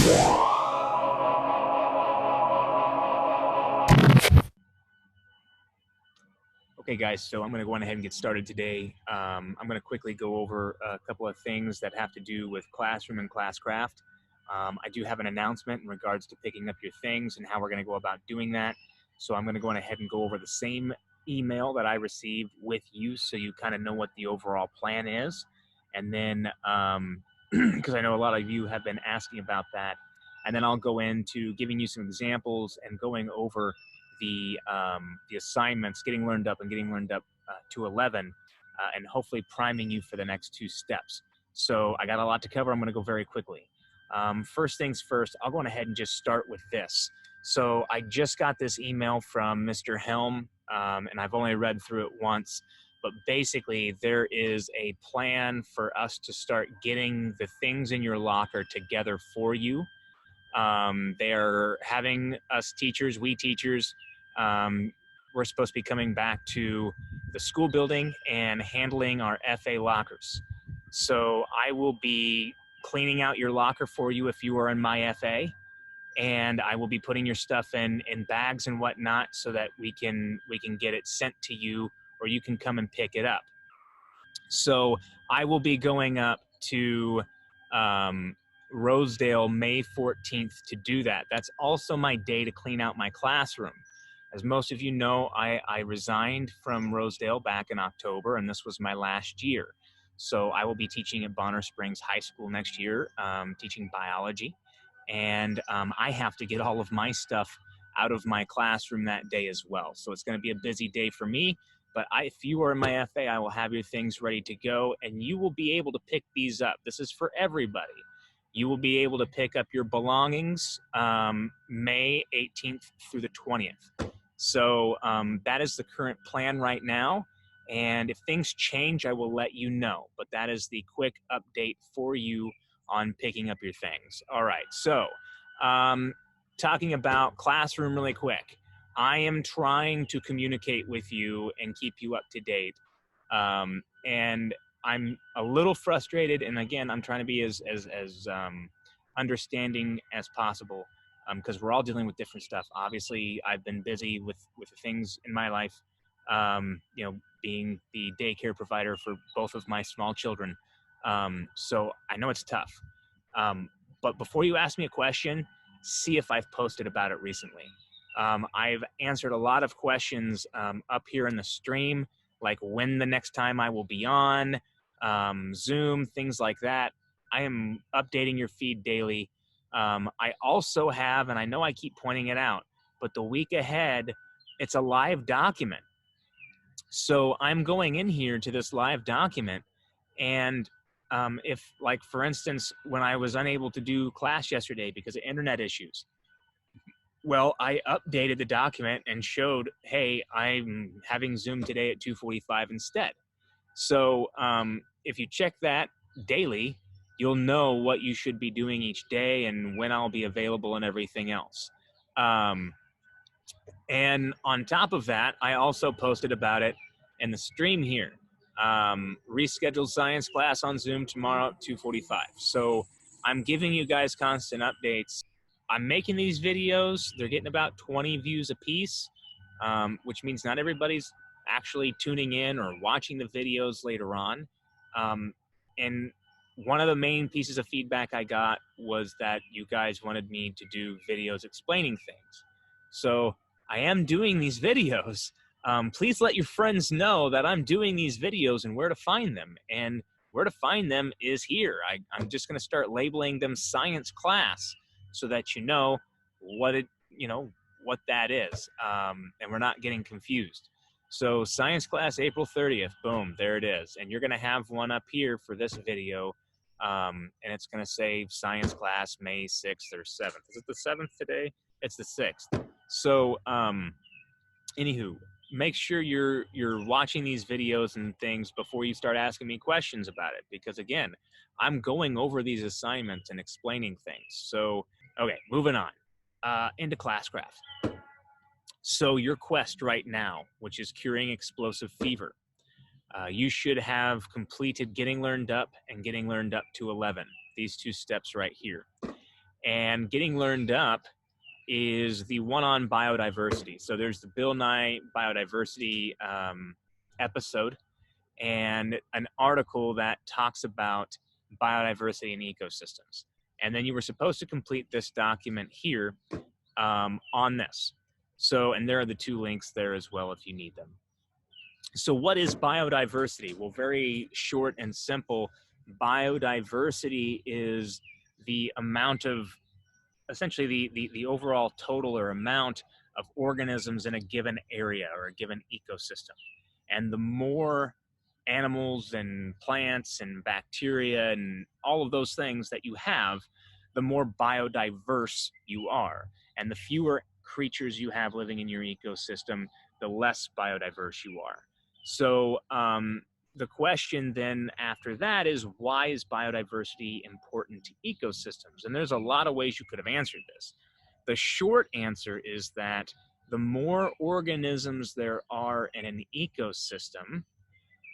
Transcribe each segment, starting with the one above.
Okay, guys, so I'm going to go on ahead and get started today. I'm going to quickly go over a couple of things that have to do with classroom and classcraft. I do have an announcement in regards to picking up your things and how we're going to go about doing that. So I'm going to go on ahead and go over the same email that I received with you so you kind of know what the overall plan is. And then, because I know a lot of you have been asking about that, and then I'll go into giving you some examples and going over the assignments, getting learned up to 11, and hopefully priming you for the next two steps. So I got a lot to cover. I'm going to go very quickly. First things first, I'll go on ahead and just start with this. So I just got this email from Mr. Helm, and I've only read through it once, but basically there is a plan for us to start getting the things in your locker together for you. They are having us teachers, we teachers, we're supposed to be coming back to the school building and handling our FA lockers. So I will be cleaning out your locker for you if you are in my FA, and I will be putting your stuff in bags and whatnot so that we can get it sent to you, or you can come and pick it up. So I will be going up to Rosedale May 14th to do that. That's also my day to clean out my classroom. As most of you know, I resigned from Rosedale back in October, and this was my last year. So I will be teaching at Bonner Springs High School next year, teaching biology. And I have to get all of my stuff out of my classroom that day as well. So it's going to be a busy day for me. But if you are in my FA, I will have your things ready to go, and you will be able to pick these up. This is for everybody. You will be able to pick up your belongings May 18th through the 20th. So that is the current plan right now. And if things change, I will let you know. But that is the quick update for you on picking up your things. All right, so talking about classroom really quick. I am trying to communicate with you and keep you up to date. And I'm a little frustrated. And again, I'm trying to be as understanding as possible, because we're all dealing with different stuff. Obviously, I've been busy with things in my life, you know, being the daycare provider for both of my small children. So I know it's tough. But before you ask me a question, see if I've posted about it recently. I've answered a lot of questions up here in the stream, like when the next time I will be on, Zoom, things like that. I am updating your feed daily. I also have, and I know I keep pointing it out, but the week ahead, it's a live document. So I'm going in here to this live document, and if, like, for instance, when I was unable to do class yesterday because of internet issues, well, I updated the document and showed, hey, I'm having Zoom today at 2:45 instead. So if you check that daily, you'll know what you should be doing each day and when I'll be available and everything else. And on top of that, I also posted about it in the stream here. Rescheduled science class on Zoom tomorrow at 2:45. So I'm giving you guys constant updates. I'm making these videos. They're getting about 20 views a piece, which means not everybody's actually tuning in or watching the videos later on. And one of the main pieces of feedback I got was that you guys wanted me to do videos explaining things. So I am doing these videos. Please let your friends know that I'm doing these videos and where to find them. And where to find them is here. I'm just going to start labeling them science class so that you know what that is, and we're not getting confused. So science class April 30th, boom, there it is. And you're going to have one up here for this video, and it's going to say science class May 6th or 7th. Is it the 7th today? It's the 6th. So anywho, make sure you're watching these videos and things before you start asking me questions about it, because again, I'm going over these assignments and explaining things. So okay, moving on into classcraft. So your quest right now, which is curing explosive fever, you should have completed getting learned up and getting learned up to 11. These two steps right here. And getting learned up is the one on biodiversity. So there's the Bill Nye Biodiversity episode and an article that talks about biodiversity and ecosystems. And then you were supposed to complete this document here on this. So, and there are the 2 links there as well if you need them. So what is biodiversity? Well, very short and simple. Biodiversity is the amount of, essentially the overall total or amount of organisms in a given area or a given ecosystem. And the more animals and plants and bacteria and all of those things that you have, the more biodiverse you are. And the fewer creatures you have living in your ecosystem, the less biodiverse you are. So the question then after that is, why is biodiversity important to ecosystems? And there's a lot of ways you could have answered this. The short answer is that the more organisms there are in an ecosystem,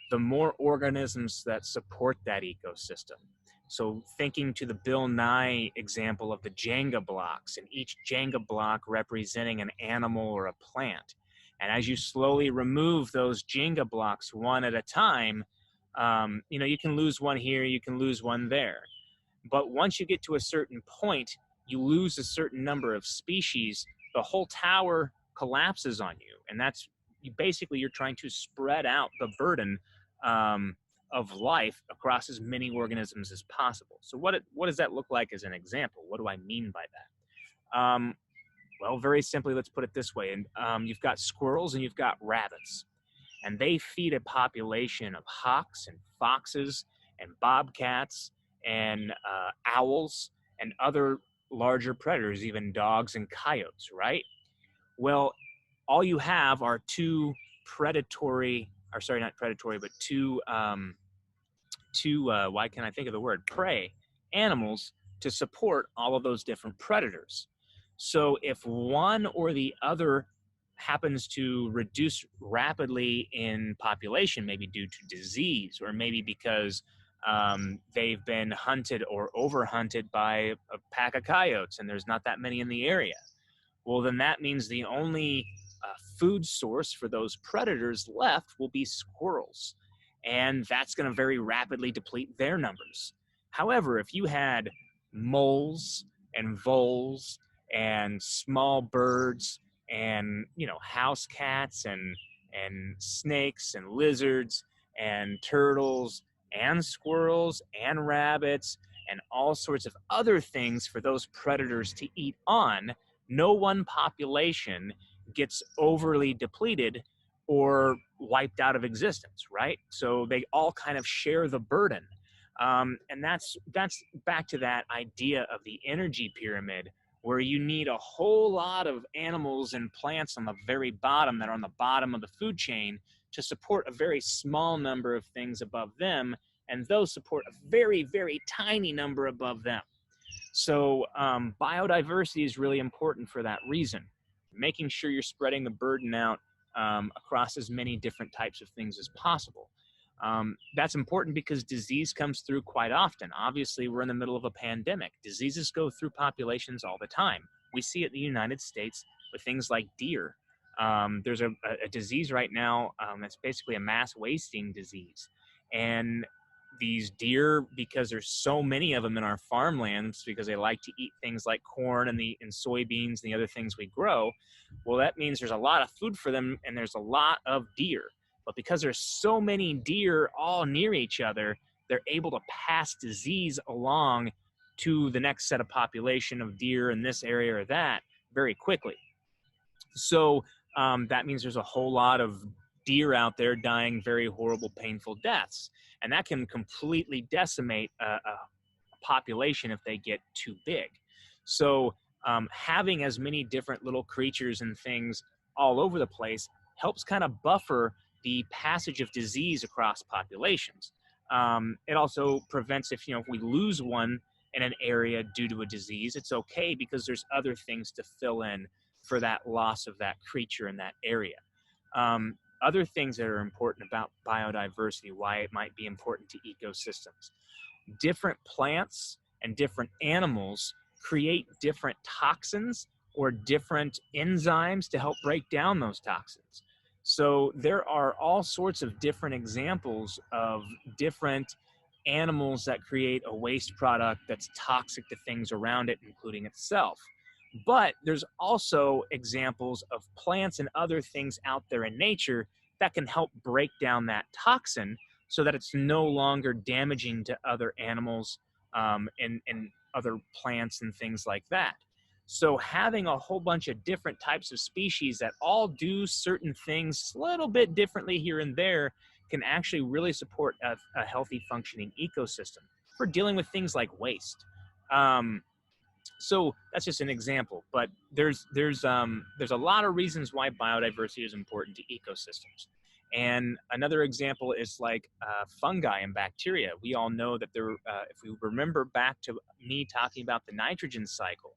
the more organisms that support that ecosystem. So thinking to the Bill Nye example of the Jenga blocks, and each Jenga block representing an animal or a plant. And as you slowly remove those Jenga blocks one at a time, you can lose one here, you can lose one there. But once you get to a certain point, you lose a certain number of species, the whole tower collapses on you. And that's you're trying to spread out the burden of life across as many organisms as possible. So what does that look like as an example? What do I mean by that? Well, very simply, let's put it this way. And you've got squirrels and you've got rabbits, and they feed a population of hawks and foxes and bobcats and owls and other larger predators, even dogs and coyotes, right? Well, all you have are two why can't I think of the word, prey animals to support all of those different predators. So if one or the other happens to reduce rapidly in population, maybe due to disease, or maybe because they've been hunted or overhunted by a pack of coyotes and there's not that many in the area, well, then that means the only food source for those predators left will be squirrels. And that's going to very rapidly deplete their numbers. However, if you had moles and voles and small birds and house cats and snakes and lizards and turtles and squirrels and rabbits and all sorts of other things for those predators to eat on, no one population gets overly depleted or wiped out of existence, right? So they all kind of share the burden. And that's back to that idea of the energy pyramid, where you need a whole lot of animals and plants on the very bottom that are on the bottom of the food chain to support a very small number of things above them, and those support a very, very tiny number above them. So biodiversity is really important for that reason, making sure you're spreading the burden out across as many different types of things as possible. That's important because disease comes through quite often. Obviously, we're in the middle of a pandemic. Diseases go through populations all the time. We see it in the United States with things like deer. There's a disease right now that's basically a mass wasting disease. And these deer, because there's so many of them in our farmlands, because they like to eat things like corn and soybeans and the other things we grow, well, that means there's a lot of food for them and there's a lot of deer. But because there's so many deer all near each other, they're able to pass disease along to the next set of population of deer in this area or that very quickly. So that means there's a whole lot of deer out there dying very horrible, painful deaths. And that can completely decimate a population if they get too big. So having as many different little creatures and things all over the place helps kind of buffer the passage of disease across populations. It also prevents if we lose one in an area due to a disease, it's okay because there's other things to fill in for that loss of that creature in that area. Other things that are important about biodiversity, why it might be important to ecosystems. Different plants and different animals create different toxins or different enzymes to help break down those toxins. So there are all sorts of different examples of different animals that create a waste product that's toxic to things around it, including itself. But there's also examples of plants and other things out there in nature that can help break down that toxin so that it's no longer damaging to other animals, and other plants and things like that. So having a whole bunch of different types of species that all do certain things a little bit differently here and there can actually really support a healthy functioning ecosystem for dealing with things like waste. So that's just an example, but there's a lot of reasons why biodiversity is important to ecosystems. And another example is like fungi and bacteria. We all know that if we remember back to me talking about the nitrogen cycle,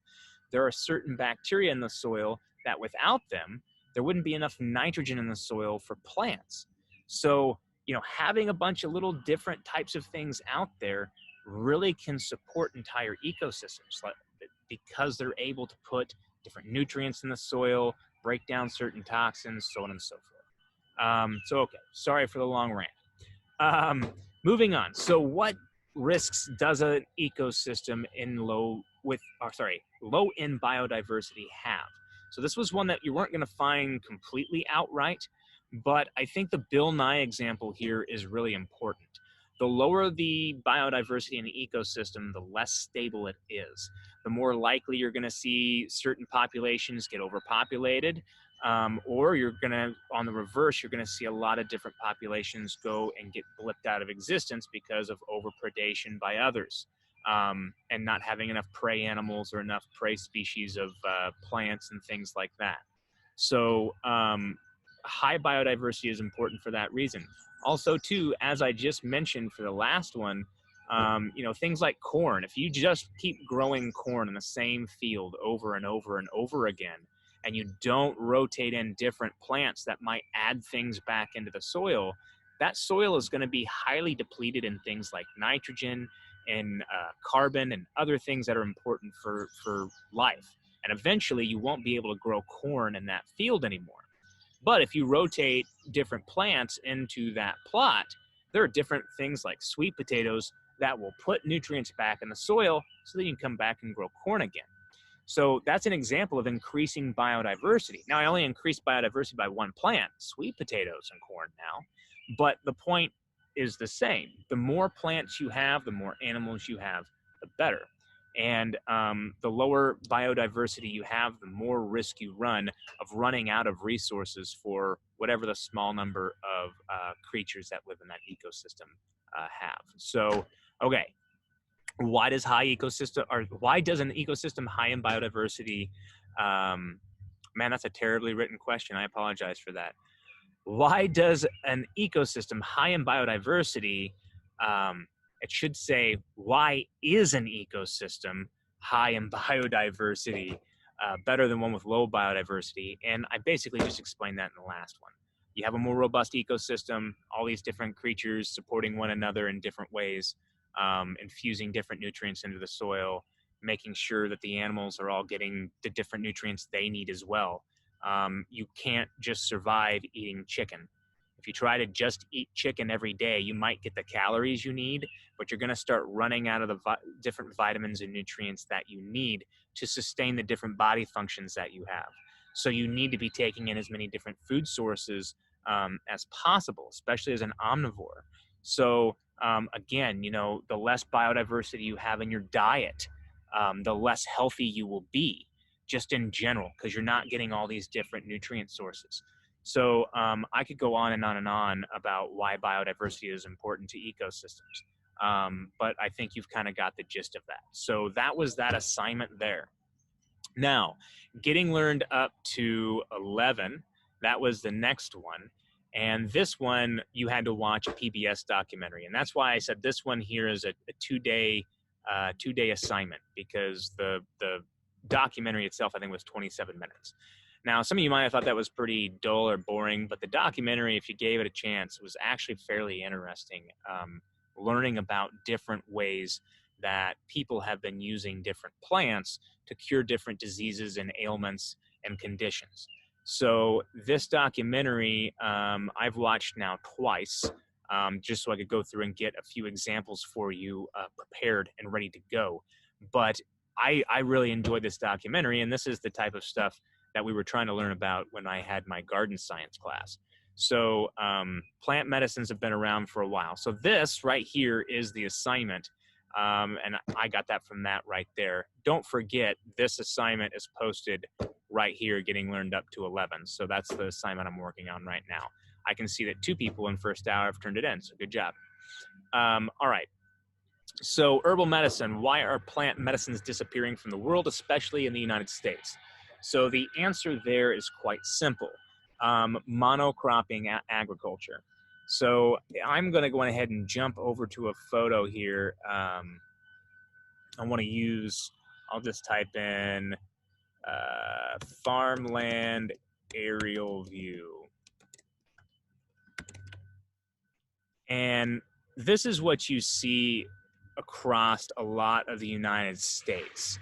there are certain bacteria in the soil that without them, there wouldn't be enough nitrogen in the soil for plants. So, having a bunch of little different types of things out there really can support entire ecosystems because they're able to put different nutrients in the soil, break down certain toxins, so on and so forth. Okay, sorry for the long rant. Moving on. So what risks does an ecosystem in low in biodiversity have? So this was one that you weren't going to find completely outright, but I think the Bill Nye example here is really important. The lower the biodiversity in the ecosystem, the less stable it is. The more likely you're going to see certain populations get overpopulated, or on the reverse, you're going to see a lot of different populations go and get blipped out of existence because of overpredation by others, and not having enough prey animals or enough prey species of plants and things like that. So high biodiversity is important for that reason. Also, too, as I just mentioned for the last one, things like corn. If you just keep growing corn in the same field over and over and over again, and you don't rotate in different plants that might add things back into the soil, that soil is going to be highly depleted in things like nitrogen and carbon and other things that are important for life. And eventually, you won't be able to grow corn in that field anymore. But if you rotate different plants into that plot, there are different things like sweet potatoes that will put nutrients back in the soil so that you can come back and grow corn again. So that's an example of increasing biodiversity. Now, I only increased biodiversity by one plant, sweet potatoes and corn now, but the point is the same. The more plants you have, the more animals you have, the better. And the lower biodiversity you have, the more risk you run of running out of resources for whatever the small number of creatures that live in that ecosystem have. So, okay, why does an ecosystem high in biodiversity? Man, that's a terribly written question. I apologize for that. Why does an ecosystem high in biodiversity, it should say, why is an ecosystem high in biodiversity better than one with low biodiversity? And I basically just explained that in the last one. You have a more robust ecosystem, all these different creatures supporting one another in different ways, infusing different nutrients into the soil, making sure that the animals are all getting the different nutrients they need as well. You can't just survive eating chicken. If you try to just eat chicken every day, you might get the calories you need, but you're going to start running out of the different vitamins and nutrients that you need to sustain the different body functions that you have. So you need to be taking in as many different food sources as possible, especially as an omnivore. So again, the less biodiversity you have in your diet, the less healthy you will be, just in general, because you're not getting all these different nutrient sources. So I could go on and on and on about why biodiversity is important to ecosystems, but I think you've kind of got the gist of that. So that was that assignment there. Now, getting learned up to 11, that was the next one. And this one, you had to watch a PBS documentary. And that's why I said this one here is a two-day assignment, because the documentary itself, I think, was 27 minutes. Now, some of you might have thought that was pretty dull or boring, but the documentary, if you gave it a chance, was actually fairly interesting, learning about different ways that people have been using different plants to cure different diseases and ailments and conditions. So this documentary I've watched now twice, just so I could go through and get a few examples for you prepared and ready to go. But I really enjoyed this documentary, and this is the type of stuff that we were trying to learn about when I had my garden science class. So plant medicines have been around for a while. So this right here is the assignment, and I got that from that right there. Don't forget, this assignment is posted right here, getting learned up to 11. So that's the assignment I'm working on right now. I can see that 2 people in first hour have turned it in, so good job. All right. So herbal medicine, why are plant medicines disappearing from the world, especially in the United States? So the answer there is quite simple. Monocropping agriculture. So I'm going to go ahead and jump over to a photo here. I want to use, I'll just type in farmland aerial view. And this is what you see across a lot of the United States.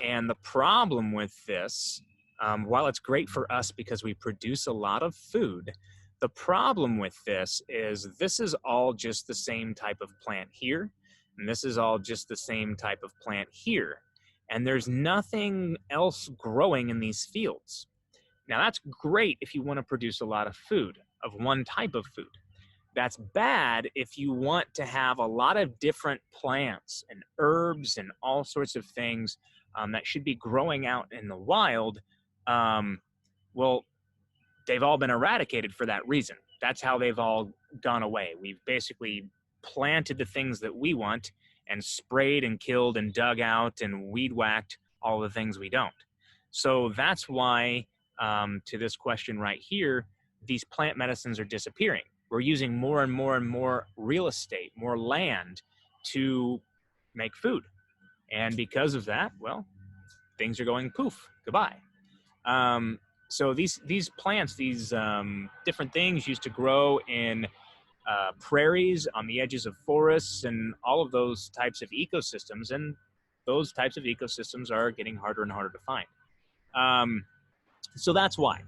And the problem with this, while it's great for us because we produce a lot of food, the problem with this is all just the same type of plant here, and this is all just the same type of plant here. And there's nothing else growing in these fields. Now that's great if you want to produce a lot of food, of one type of food. That's bad if you want to have a lot of different plants and herbs and all sorts of things that should be growing out in the wild. Well, they've all been eradicated for that reason. That's how they've all gone away. We've basically planted the things that we want and sprayed and killed and dug out and weed whacked all the things we don't. So that's why, to this question right here, these plant medicines are disappearing. We're using more and more and more real estate, more land to make food. And because of that, well, things are going poof, goodbye. So these plants, these different things used to grow in prairies, on the edges of forests, and all of those types of ecosystems. And those types of ecosystems are getting harder and harder to find. So that's why.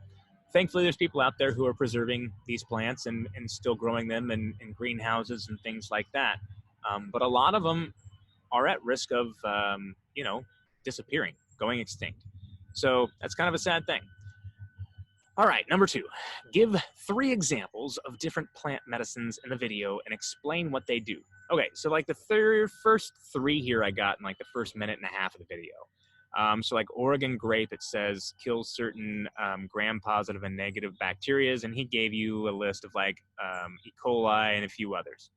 Thankfully, there's people out there who are preserving these plants and still growing them in greenhouses and things like that. But a lot of them are at risk of, disappearing, going extinct. So that's kind of a sad thing. All right, number 2, give 3 examples of different plant medicines in the video and explain what they do. Okay, so like the first 3 here I got in like the first minute and a half of the video. So like Oregon grape, it says kills certain gram-positive and negative bacteria, and he gave you a list of like E. coli and a few others.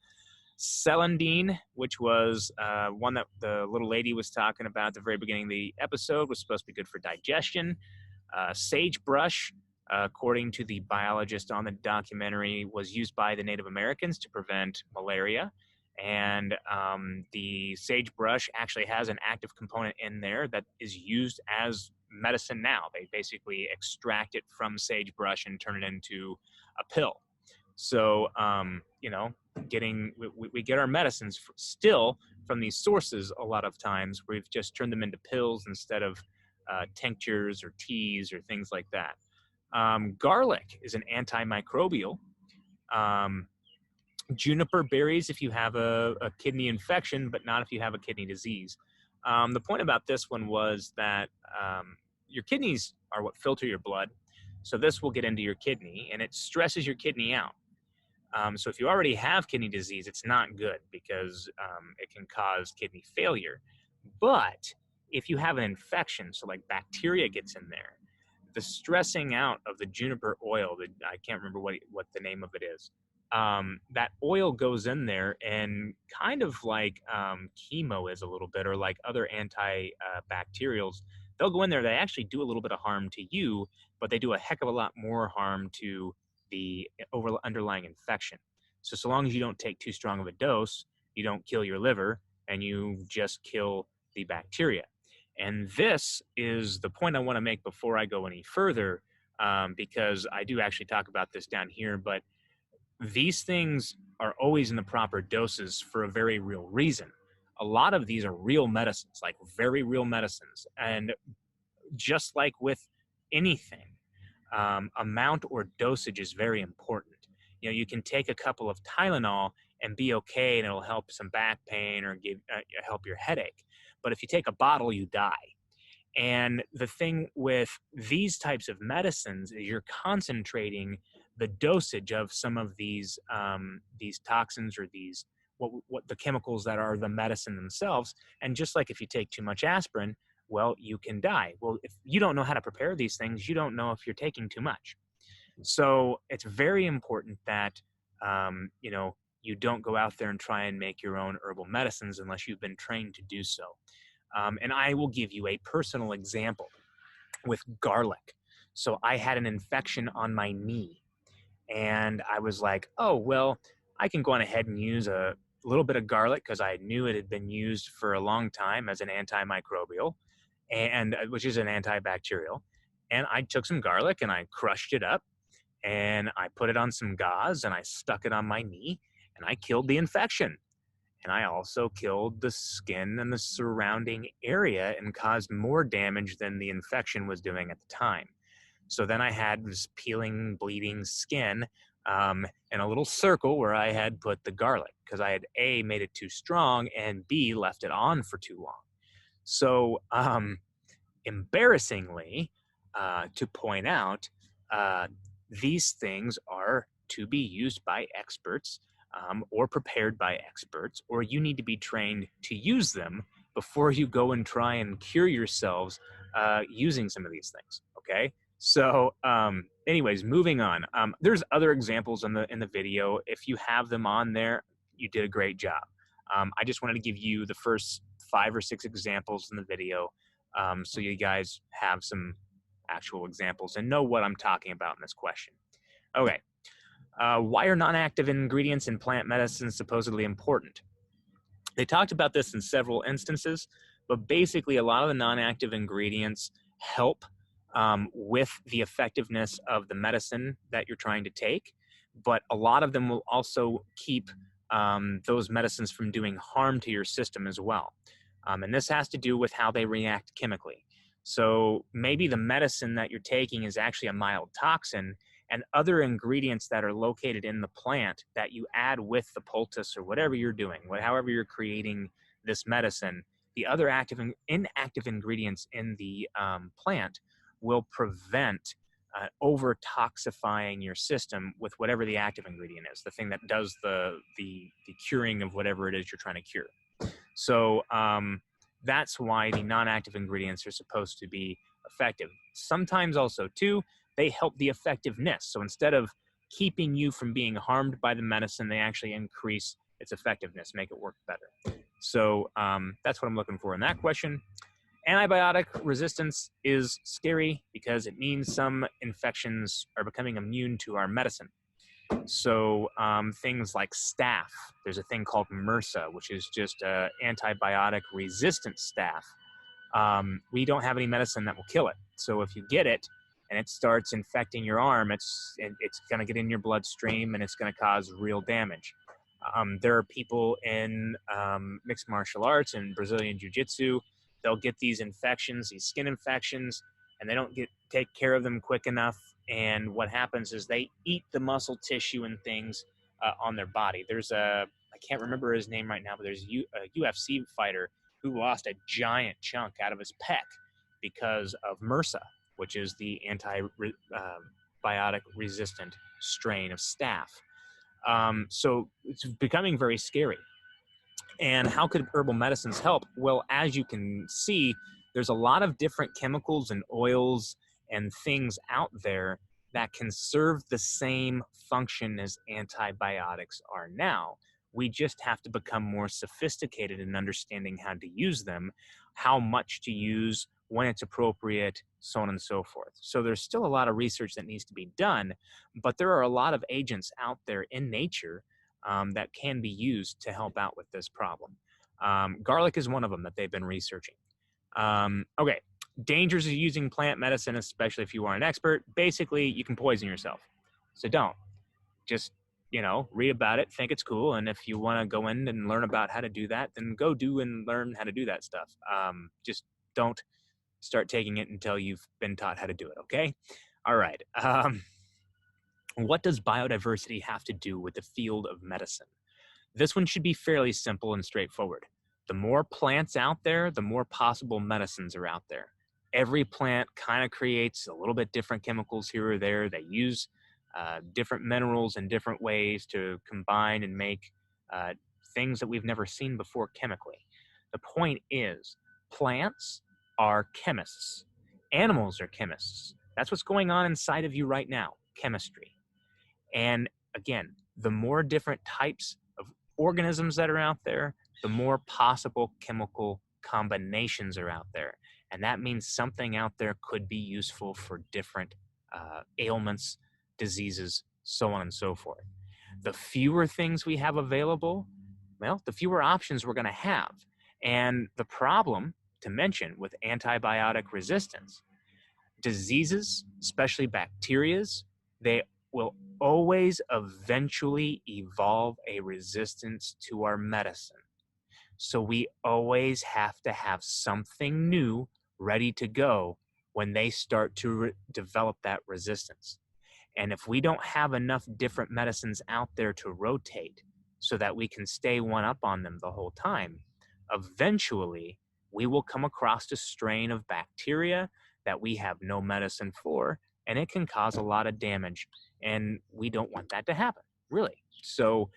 Celandine, which was one that the little lady was talking about at the very beginning of the episode, was supposed to be good for digestion. Sagebrush, according to the biologist on the documentary, was used by the Native Americans to prevent malaria. And the sagebrush actually has an active component in there that is used as medicine now. They basically extract it from sagebrush and turn it into a pill. So, we get our medicines still from these sources a lot of times. We've just turned them into pills instead of tinctures or teas or things like that. Garlic is an antimicrobial. Juniper berries if you have a kidney infection, but not if you have a kidney disease. The point about this one was that your kidneys are what filter your blood. So this will get into your kidney and it stresses your kidney out. So if you already have kidney disease, it's not good because it can cause kidney failure. But if you have an infection, so like bacteria gets in there, the stressing out of the juniper oil, I can't remember what the name of it is, that oil goes in there and kind of like chemo is a little bit, or like other antibacterials, they'll go in there, they actually do a little bit of harm to you, but they do a heck of a lot more harm to the underlying infection. So long as you don't take too strong of a dose, you don't kill your liver and you just kill the bacteria. And this is the point I want to make before I go any further, because I do actually talk about this down here, but these things are always in the proper doses for a very real reason. a lot of these are real medicines, like very real medicines. And just like with anything, amount or dosage is very important. You know, you can take a couple of Tylenol and be okay, and it'll help some back pain or help your headache. But if you take a bottle, you die. And the thing with these types of medicines is you're concentrating the dosage of some of these toxins or these what the chemicals that are the medicine themselves. And just like if you take too much aspirin, well, you can die. Well, if you don't know how to prepare these things, you don't know if you're taking too much. So it's very important that you know, you don't go out there and try and make your own herbal medicines unless you've been trained to do so. And I will give you a personal example with garlic. So I had an infection on my knee, and I was like, oh, well, I can go on ahead and use a little bit of garlic because I knew it had been used for a long time as an antimicrobial, and which is an antibacterial. And I took some garlic and I crushed it up and I put it on some gauze and I stuck it on my knee and I killed the infection. And I also killed the skin and the surrounding area and caused more damage than the infection was doing at the time. So then I had this peeling, bleeding skin in a little circle where I had put the garlic because I had A, made it too strong, and B, left it on for too long. So embarrassingly, to point out, these things are to be used by experts or prepared by experts, or you need to be trained to use them before you go and try and cure yourselves using some of these things. Okay. So anyways, moving on. There's other examples in the video. If you have them on there, you did a great job. I just wanted to give you the first 5 or 6 examples in the video so you guys have some actual examples and know what I'm talking about in this question. Okay. Why are non-active ingredients in plant medicine supposedly important? They talked about this in several instances, but basically a lot of the non-active ingredients help with the effectiveness of the medicine that you're trying to take, but a lot of them will also keep those medicines from doing harm to your system as well. And this has to do with how they react chemically. So maybe the medicine that you're taking is actually a mild toxin, and other ingredients that are located in the plant that you add with the poultice or whatever you're doing, however you're creating this medicine, the other active and inactive ingredients in the plant will prevent over-toxifying your system with whatever the active ingredient is, the thing that does the curing of whatever it is you're trying to cure. So that's why the non-active ingredients are supposed to be effective. Sometimes also, too, they help the effectiveness. So instead of keeping you from being harmed by the medicine, they actually increase its effectiveness, make it work better. So that's what I'm looking for in that question. Antibiotic resistance is scary because it means some infections are becoming immune to our medicine. So things like staph, there's a thing called MRSA, which is just antibiotic resistant staph. We don't have any medicine that will kill it. So if you get it and it starts infecting your arm, it's going to get in your bloodstream and it's going to cause real damage. There are people in mixed martial arts and Brazilian jiu-jitsu, they'll get these infections, these skin infections, and they don't take care of them quick enough. And what happens is they eat the muscle tissue and things on their body. There's I can't remember his name right now, but there's a UFC fighter who lost a giant chunk out of his pec because of MRSA, which is the antibiotic resistant strain of staph. So it's becoming very scary. And how could herbal medicines help? Well, as you can see, there's a lot of different chemicals and oils and things out there that can serve the same function as antibiotics are now. We just have to become more sophisticated in understanding how to use them, how much to use, when it's appropriate, so on and so forth. So there's still a lot of research that needs to be done, but there are a lot of agents out there in nature that can be used to help out with this problem. Garlic is one of them that they've been researching. Okay, dangers of using plant medicine, especially if you are an expert. Basically, you can poison yourself. So don't. Just you know, read about it, think it's cool, and if you want to go in and learn about how to do that, then go do and learn how to do that stuff. Just don't start taking it until you've been taught how to do it, okay? All right. What does biodiversity have to do with the field of medicine? This one should be fairly simple and straightforward. The more plants out there, the more possible medicines are out there. Every plant kind of creates a little bit different chemicals here or there. They use different minerals in different ways to combine and make uh, things that we've never seen before chemically. The point is, plants are chemists. Animals are chemists. That's what's going on inside of you right now, chemistry. And again, the more different types of organisms that are out there, the more possible chemical combinations are out there. And that means something out there could be useful for different ailments, diseases, so on and so forth. The fewer things we have available, well, the fewer options we're going to have. And the problem to mention with antibiotic resistance, diseases, especially bacterias, they will always eventually evolve a resistance to our medicine. So we always have to have something new ready to go when they start to develop that resistance. And if we don't have enough different medicines out there to rotate so that we can stay one up on them the whole time, eventually we will come across a strain of bacteria that we have no medicine for, and it can cause a lot of damage. And we don't want that to happen, really. So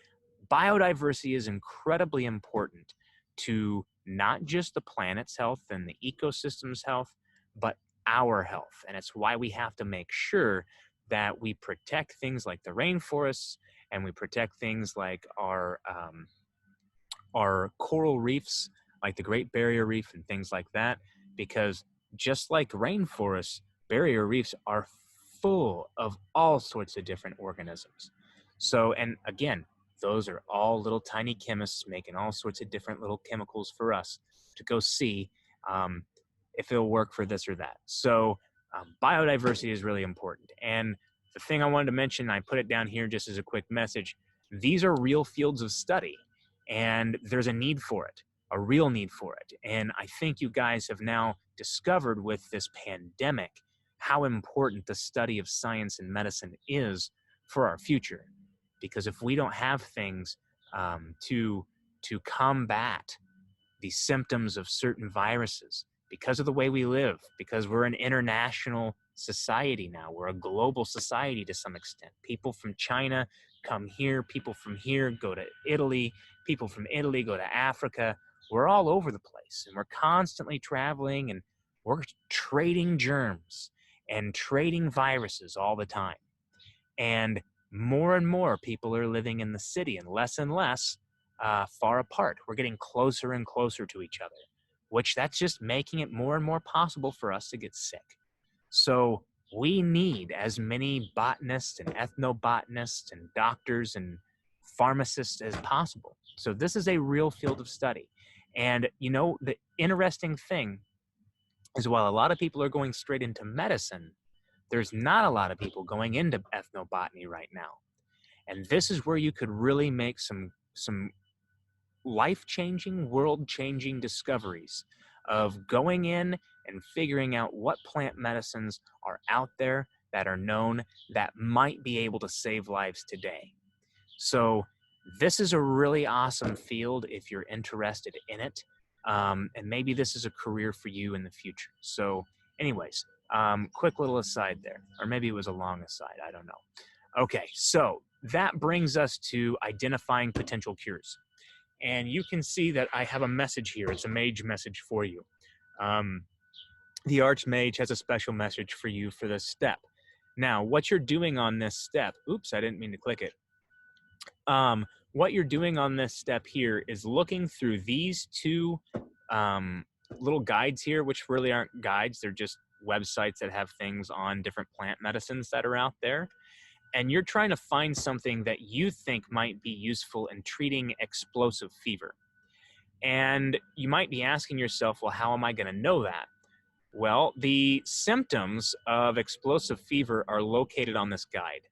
biodiversity is incredibly important to not just the planet's health and the ecosystem's health, but our health. And it's why we have to make sure that we protect things like the rainforests, and we protect things like our coral reefs, like the Great Barrier Reef and things like that, because just like rainforests, barrier reefs are full of all sorts of different organisms. So, and again, those are all little tiny chemists making all sorts of different little chemicals for us to go see if it'll work for this or that. So biodiversity is really important. And the thing I wanted to mention, I put it down here just as a quick message, these are real fields of study, and there's a need for it, a real need for it. And I think you guys have now discovered with this pandemic how important the study of science and medicine is for our future. Because if we don't have things to combat the symptoms of certain viruses, because of the way we live, because we're an international society now, we're a global society to some extent. People from China come here, people from here go to Italy, people from Italy go to Africa. We're all over the place, and we're constantly traveling, and we're trading germs and trading viruses all the time. And more people are living in the city and less far apart. We're getting closer and closer to each other, which that's just making it more and more possible for us to get sick. So we need as many botanists and ethnobotanists and doctors and pharmacists as possible. So this is a real field of study. And you know, the interesting thing is, while a lot of people are going straight into medicine, there's not a lot of people going into ethnobotany right now. And this is where you could really make some life-changing, world-changing discoveries of going in and figuring out what plant medicines are out there that are known that might be able to save lives today. So this is a really awesome field if you're interested in it. And maybe this is a career for you in the future. So anyways, quick little aside there, or maybe it was a long aside, I don't know. Okay, so that brings us to identifying potential cures. And you can see that I have a message here. It's a mage message for you. The Archmage has a special message for you for this step. Now, what you're doing on this step, oops, I didn't mean to click it. What you're doing on this step here is looking through these two little guides here, which really aren't guides. They're just websites that have things on different plant medicines that are out there. And you're trying to find something that you think might be useful in treating explosive fever. And you might be asking yourself, well, how am I going to know that? Well, the symptoms of explosive fever are located on this guide.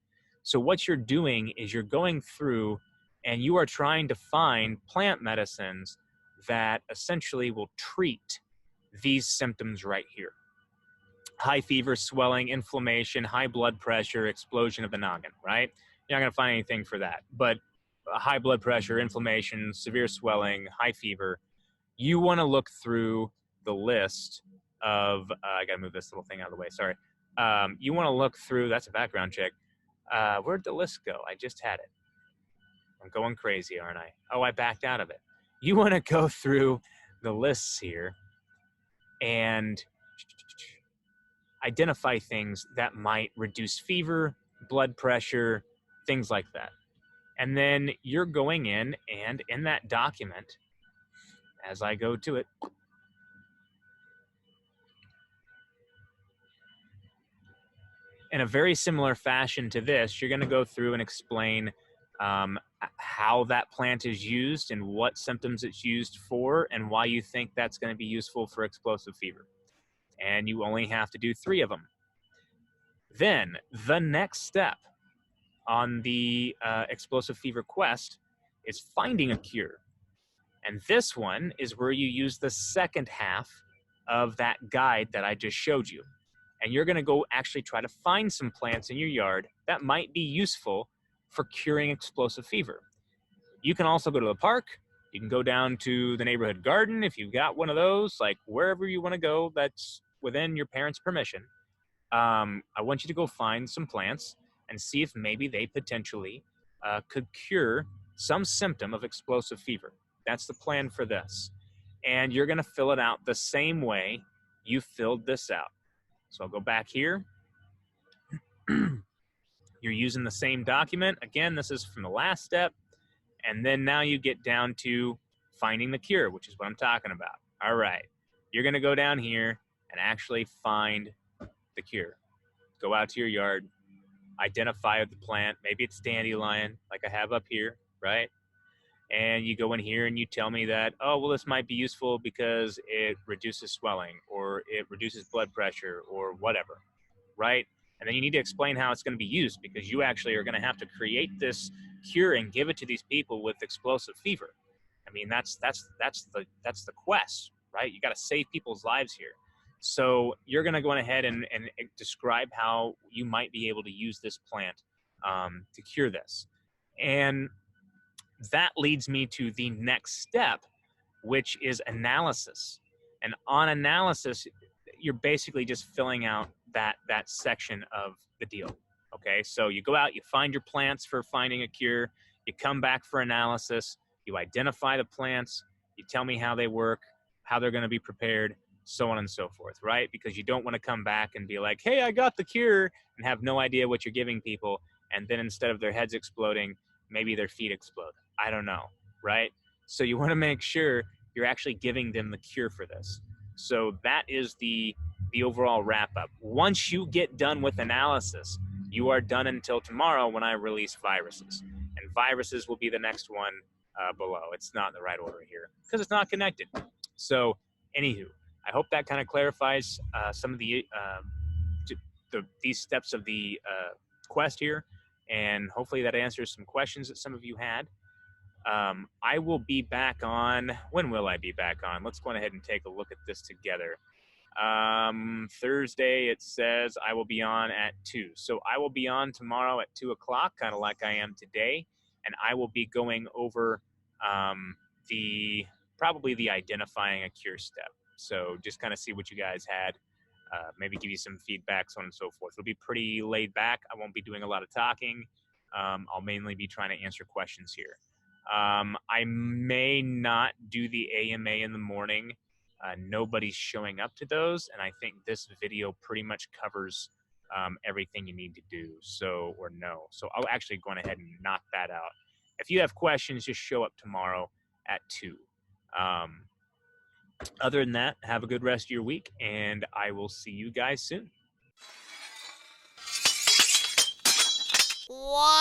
So what you're doing is you're going through and you are trying to find plant medicines that essentially will treat these symptoms right here. High fever, swelling, inflammation, high blood pressure, explosion of the noggin, right? You're not going to find anything for that. But high blood pressure, inflammation, severe swelling, high fever, you want to look through the list of, I got to move this little thing out of the way, sorry. You want to look through, that's a background check. Where'd the list go? I just had it. I'm going crazy, aren't I? Oh, I backed out of it. You want to go through the lists here and identify things that might reduce fever, blood pressure, things like that. And then you're going in and in that document, as I go to it, in a very similar fashion to this, you're going to go through and explain how that plant is used and what symptoms it's used for and why you think that's going to be useful for explosive fever. And you only have to do 3 of them. Then the next step on the explosive fever quest is finding a cure. And this one is where you use the second half of that guide that I just showed you. And you're going to go actually try to find some plants in your yard that might be useful for curing explosive fever. You can also go to the park. You can go down to the neighborhood garden if you've got one of those, like wherever you want to go that's within your parents' permission. I want you to go find some plants and see if maybe they potentially could cure some symptom of explosive fever. That's the plan for this. And you're going to fill it out the same way you filled this out. So I'll go back here. You're using the same document. Again, this is from the last step. And then now you get down to finding the cure, which is what I'm talking about. All right. You're going to go down here and actually find the cure. Go out to your yard, identify the plant. Maybe it's dandelion, like I have up here, right? And you go in here and you tell me that, oh, well, this might be useful because it reduces swelling or it reduces blood pressure or whatever, right? And then you need to explain how it's going to be used because you actually are going to have to create this cure and give it to these people with explosive fever. I mean, that's the quest, right? You got to save people's lives here. So you're going to go ahead and describe how you might be able to use this plant to cure this. And that leads me to the next step, which is analysis. And on analysis, you're basically just filling out that section of the deal. Okay, so you go out, you find your plants for finding a cure, you come back for analysis, you identify the plants, you tell me how they work, how they're going to be prepared, so on and so forth, right? Because you don't want to come back and be like, hey, I got the cure, and have no idea what you're giving people, and then instead of their heads exploding, maybe their feet explode. I don't know, right? So you want to make sure you're actually giving them the cure for this. So that is the overall wrap up. Once you get done with analysis, you are done until tomorrow when I release viruses. And viruses will be the next one below. It's not in the right order here because it's not connected. So anywho, I hope that kind of clarifies some of these steps of the quest here. And hopefully that answers some questions that some of you had. I will be back on, when will I be back on? Let's go ahead and take a look at this together. Thursday, it says I will be on at 2. So I will be on tomorrow at 2 o'clock, kind of like I am today. And I will be going over probably the identifying a cure step. So just kind of see what you guys had. Maybe give you some feedback, so on and so forth. It'll be pretty laid back. I won't be doing a lot of talking. I'll mainly be trying to answer questions here. I may not do the AMA in the morning. Nobody's showing up to those, and I think this video pretty much covers everything you need to do, so I'll actually go ahead and knock that out. If you have questions, just show up tomorrow at 2. Other than that, have a good rest of your week, and I will see you guys soon. What?